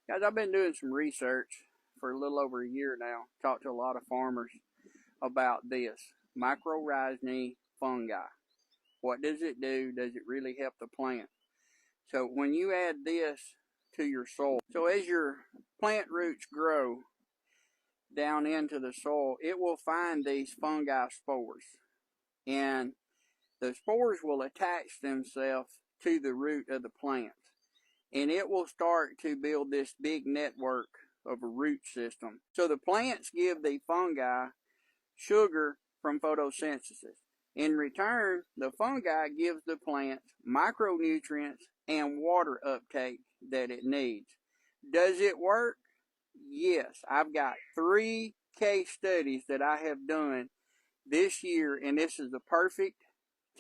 Guys, I've been doing some research for a little over a year now. Talked to a lot of farmers about this mycorrhizal fungi. What does it do? Does it really help the plant? So when you add this to your soil, so as your plant roots grow down into the soil, it will find these fungi spores, and the spores will attach themselves to the root of the plant, and it will start to build this big network of a root system. So the plants give the fungi sugar from photosynthesis. In return, the fungi gives the plant micronutrients and water uptake that it needs. Does it work? Yes. I've got 3 case studies that I have done this year, and this is the perfect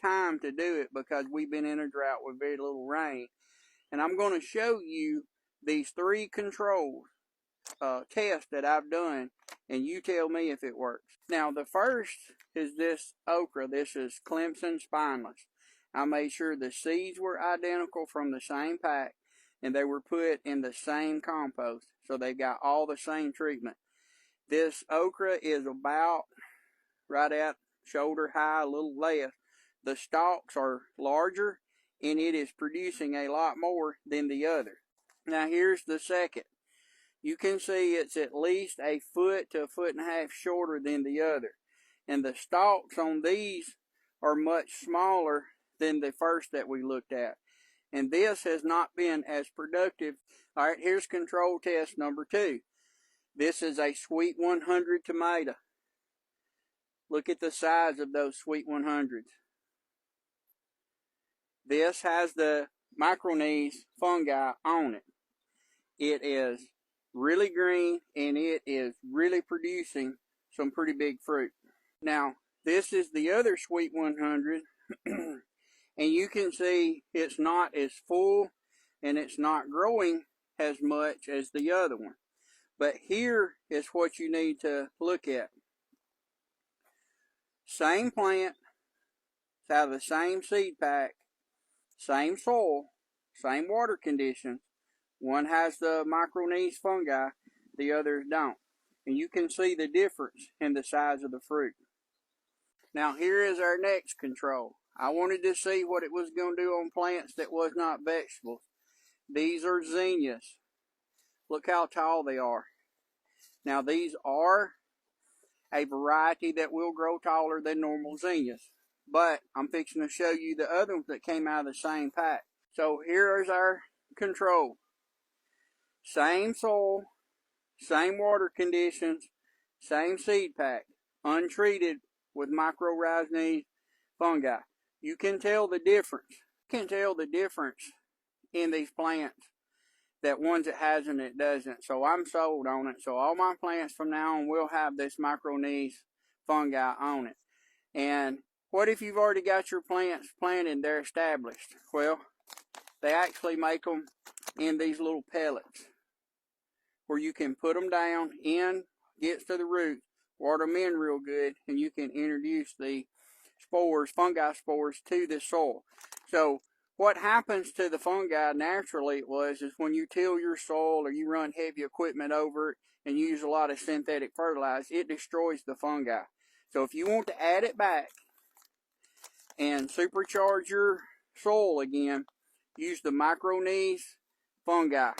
time to do it because we've been in a drought with very little rain. And I'm going to show you these 3 control tests that I've done, and you tell me if it works. Now, the first is this okra. This is Clemson spineless. I made sure the seeds were identical from the same pack, and they were put in the same compost, so they got all the same treatment. This okra is about right at shoulder high, a little less. The stalks are larger, and it is producing a lot more than the other. Now, here's the second. You can see it's at least a foot to a foot and a half shorter than the other. And the stalks on these are much smaller than the first that we looked at. And this has not been as productive. All right, here's control test number 2. This is a Sweet 100 tomato. Look at the size of those Sweet 100s. This has the Mycorrhizal fungi on it. It is really green, and it is really producing some pretty big fruit. Now, this is the other Sweet 100, and you can see it's not as full, and it's not growing as much as the other one. But here is what you need to look at. Same plant, it's out of the same seed pack, same soil, same water conditions. One has the Mycorrhizal fungi, the others don't. And you can see the difference in the size of the fruit. Now, here is our next control. I wanted to see what it was going to do on plants that was not vegetables. These are zinnias. Look how tall they are. Now, these are a variety that will grow taller than normal zinnias, but I'm fixing to show you the other ones that came out of the same pack. So here is our control. Same soil, same water conditions, same seed pack, untreated with mycorrhizal fungi. You can tell the difference. You can tell the difference in these plants, that ones that has and it doesn't. So I'm sold on it. So all my plants from now on will have this mycorrhizal fungi on it. And what if you've already got your plants planted, they're established? Well, they actually make them in these little pellets where you can put them down in, gets to the root, water them in real good, and you can introduce the spores, fungi spores, to the soil. So what happens to the fungi naturally is when you till your soil or you run heavy equipment over it and use a lot of synthetic fertilizer, it destroys the fungi. So if you want to add it back and supercharge your soil again, use the mycorrhizal fungi.